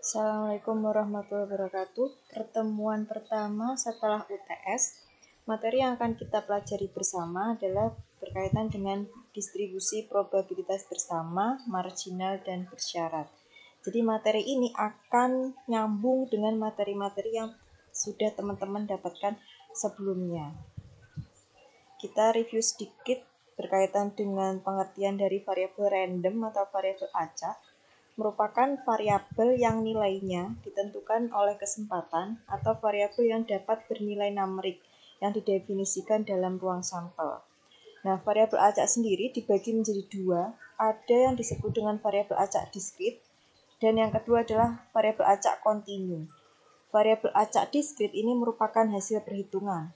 Assalamualaikum warahmatullahi wabarakatuh. Pertemuan pertama setelah UTS, materi yang akan kita pelajari bersama adalah berkaitan dengan distribusi probabilitas bersama, marginal, dan bersyarat. Jadi materi ini akan nyambung dengan materi-materi yang sudah teman-teman dapatkan sebelumnya. Kita review sedikit berkaitan dengan pengertian dari variabel random atau variabel acak. Merupakan variabel yang nilainya ditentukan oleh kesempatan atau variabel yang dapat bernilai numerik yang didefinisikan dalam ruang sampel. Nah, variabel acak sendiri dibagi menjadi dua, ada yang disebut dengan variabel acak diskrit dan yang kedua adalah variabel acak kontinu. Variabel acak diskrit ini merupakan hasil perhitungan.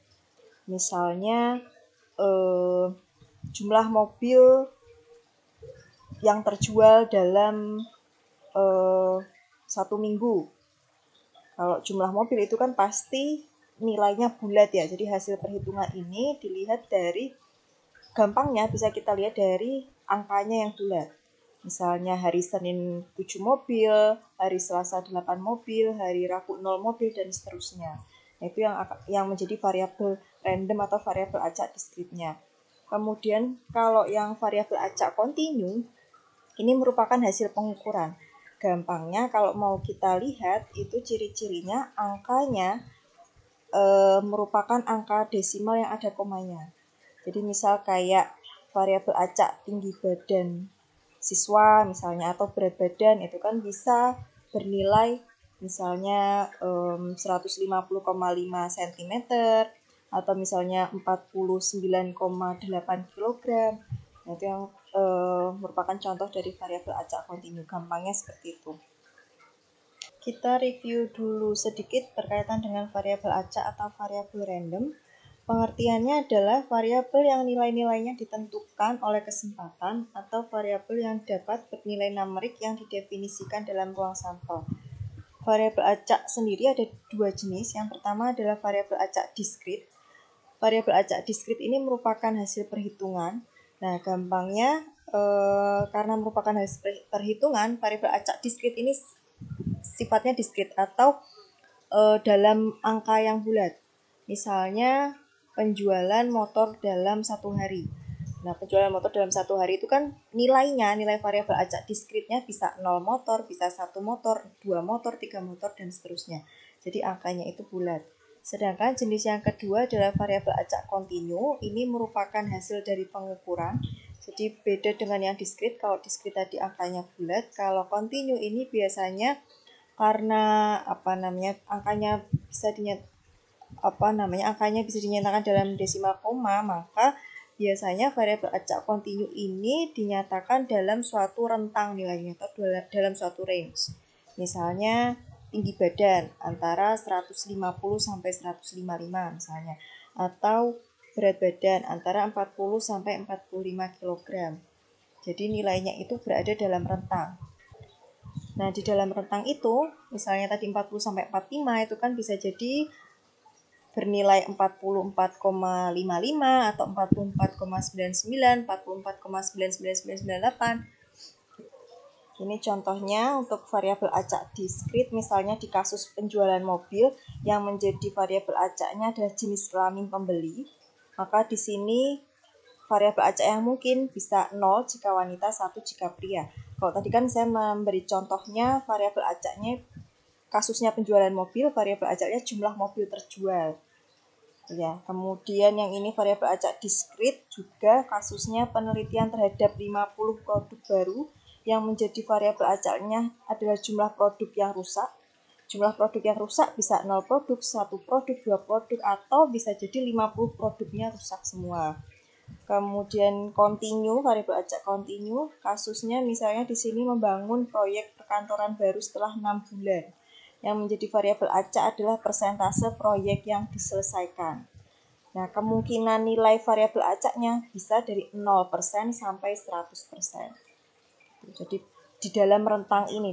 Misalnya jumlah mobil yang terjual dalam 1 minggu. Kalau jumlah mobil itu kan pasti nilainya bulat ya. Jadi hasil perhitungan ini dilihat dari gampangnya bisa kita lihat dari angkanya yang bulat. Misalnya hari Senin 7 mobil, hari Selasa 8 mobil, hari Rabu 0 mobil dan seterusnya. Nah, itu yang menjadi variabel random atau variabel acak diskritnya. Kemudian kalau yang variabel acak kontinu ini merupakan hasil pengukuran. Gampangnya kalau mau kita lihat itu ciri-cirinya angkanya merupakan angka desimal yang ada komanya. Jadi misal kayak variabel acak tinggi badan siswa misalnya atau berat badan itu kan bisa bernilai misalnya 150,5 cm atau misalnya 49,8 kg. Nah, itu yang merupakan contoh dari variabel acak kontinu. Gampangnya seperti itu. Kita review dulu sedikit berkaitan dengan variabel acak atau variabel random. Pengertiannya adalah variabel yang nilai-nilainya ditentukan oleh kesempatan atau variabel yang dapat bernilai numerik yang didefinisikan dalam ruang sampel. Variabel acak sendiri ada dua jenis. Yang pertama adalah variabel acak diskrit. Variabel acak diskrit ini merupakan hasil perhitungan. Nah, gampangnya karena merupakan hasil perhitungan, variabel acak diskrit ini sifatnya diskrit atau dalam angka yang bulat. Misalnya penjualan motor dalam 1 hari. Nah, penjualan motor dalam 1 hari itu kan nilai variabel acak diskritnya bisa 0 motor, bisa 1 motor, 2 motor, 3 motor, dan seterusnya. Jadi angkanya itu bulat. Sedangkan jenis yang kedua adalah variabel acak kontinu. Ini merupakan hasil dari pengukuran. Jadi beda dengan yang diskrit. Kalau diskrit tadi angkanya bulat, kalau kontinu ini biasanya karena angkanya bisa dinyatakan dalam desimal koma, maka biasanya variabel acak kontinu ini dinyatakan dalam suatu rentang nilainya atau dalam suatu range. Misalnya tinggi badan antara 150 sampai 155 misalnya, atau berat badan antara 40 sampai 45 kg. Jadi nilainya itu berada dalam rentang. Nah, di dalam rentang itu, misalnya tadi 40 sampai 45 itu kan bisa jadi bernilai 44,55 atau 44,99, 44,99998. Ini contohnya untuk variabel acak diskrit, misalnya di kasus penjualan mobil yang menjadi variabel acaknya adalah jenis kelamin pembeli. Maka di sini variabel acak yang mungkin bisa 0 jika wanita, 1 jika pria. Kalau tadi kan saya memberi contohnya variabel acaknya kasusnya penjualan mobil, variabel acaknya jumlah mobil terjual. Ya, kemudian yang ini variabel acak diskrit juga kasusnya penelitian terhadap 50 produk baru yang menjadi variabel acaknya adalah jumlah produk yang rusak. Jumlah produk yang rusak bisa 0 produk, 1 produk, 2 produk, atau bisa jadi 50 produknya rusak semua. Kemudian kontinu, variabel acak kontinu, kasusnya misalnya di sini membangun proyek perkantoran baru setelah 6 bulan. Yang menjadi variabel acak adalah persentase proyek yang diselesaikan. Nah, kemungkinan nilai variabel acaknya bisa dari 0% sampai 100%. Jadi di dalam rentang ini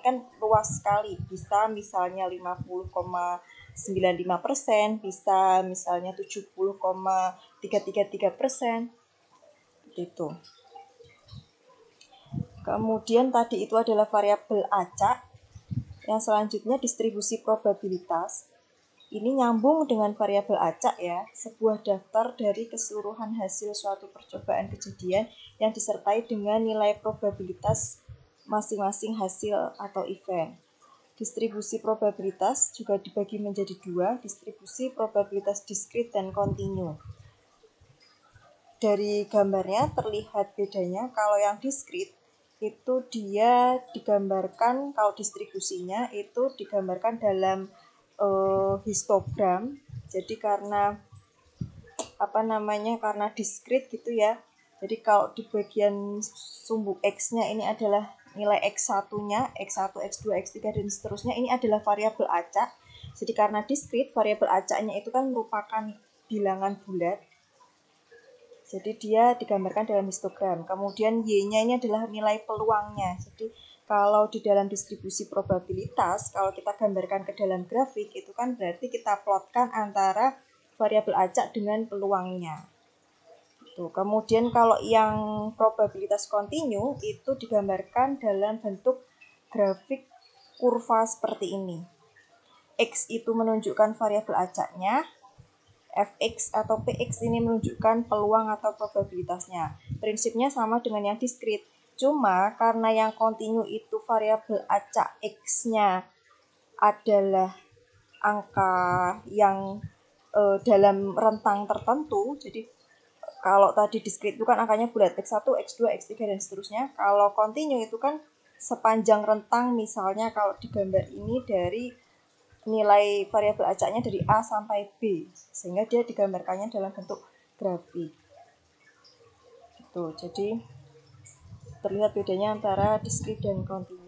kan luas sekali, bisa misalnya 50,95%, bisa misalnya 70,333%, gitu. Kemudian tadi itu adalah variabel acak. Yang selanjutnya distribusi probabilitas. Ini nyambung dengan variabel acak ya, sebuah daftar dari keseluruhan hasil suatu percobaan kejadian yang disertai dengan nilai probabilitas masing-masing hasil atau event. Distribusi probabilitas juga dibagi menjadi dua, distribusi probabilitas diskrit dan kontinu. Dari gambarnya terlihat bedanya, kalau yang diskrit itu dia digambarkan, kalau distribusinya itu digambarkan dalam histogram. Jadi karena karena diskrit gitu ya. Jadi kalau di bagian sumbu X-nya ini adalah nilai X1-nya, X1, X2, X3 dan seterusnya, ini adalah variabel acak. Jadi karena diskrit, variabel acaknya itu kan merupakan bilangan bulat. Jadi dia digambarkan dalam histogram. Kemudian Y-nya ini adalah nilai peluangnya. Jadi kalau di dalam distribusi probabilitas, kalau kita gambarkan ke dalam grafik, itu kan berarti kita plotkan antara variabel acak dengan peluangnya. Tuh, kemudian kalau yang probabilitas kontinu itu digambarkan dalam bentuk grafik kurva seperti ini. X itu menunjukkan variabel acaknya, Fx atau Px ini menunjukkan peluang atau probabilitasnya. Prinsipnya sama dengan yang diskrit. Cuma karena yang kontinu itu variabel acak X-nya adalah angka yang dalam rentang tertentu. Jadi kalau tadi diskrit itu kan angkanya bulat, X1, X2, X3 dan seterusnya. Kalau kontinu itu kan sepanjang rentang, misalnya kalau digambar ini dari nilai variabel acaknya dari A sampai B, sehingga dia digambarkannya dalam bentuk grafik. Jadi terlihat bedanya antara diskrit dan kontinu.